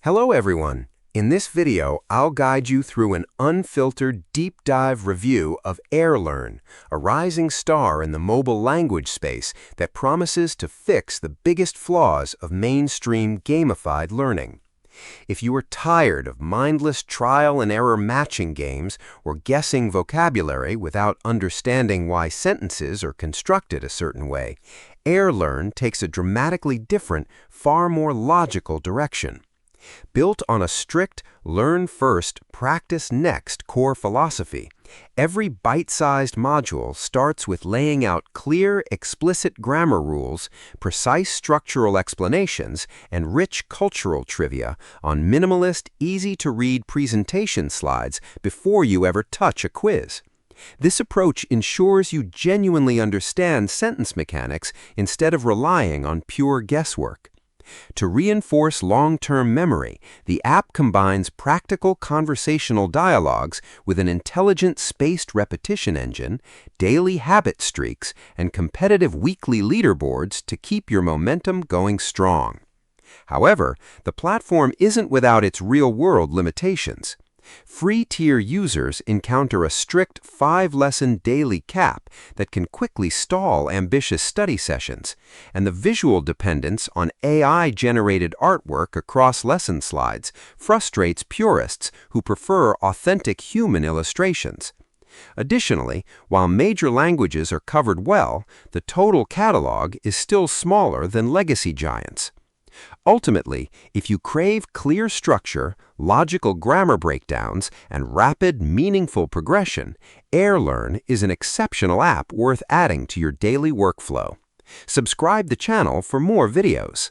Hello everyone. In this video, I'll guide you through an unfiltered deep dive review of Airlearn, a rising star in the mobile language space that promises to fix the biggest flaws of mainstream gamified learning. If you are tired of mindless trial and error matching games or guessing vocabulary without understanding why sentences are constructed a certain way, Airlearn takes a dramatically different, far more logical direction. Built on a strict learn first, practice next core philosophy, every bite-sized module starts with laying out clear, explicit grammar rules, precise structural explanations, and rich cultural trivia on minimalist, easy-to-read presentation slides before you ever touch a quiz. This approach ensures you genuinely understand sentence mechanics instead of relying on pure guesswork. To reinforce long-term memory, the app combines practical conversational dialogues with an intelligent spaced repetition engine, daily habit streaks, and competitive weekly leaderboards to keep your momentum going strong. However, the platform isn't without its real-world limitations. Free-tier users encounter a strict 5-lesson daily cap that can quickly stall ambitious study sessions, and the visual dependence on AI-generated artwork across lesson slides frustrates purists who prefer authentic human illustrations. Additionally, while major languages are covered well, the total catalog is still smaller than legacy giants. Ultimately, if you crave clear structure, logical grammar breakdowns, and rapid, meaningful progression, Airlearn is an exceptional app worth adding to your daily workflow. Subscribe the channel for more videos.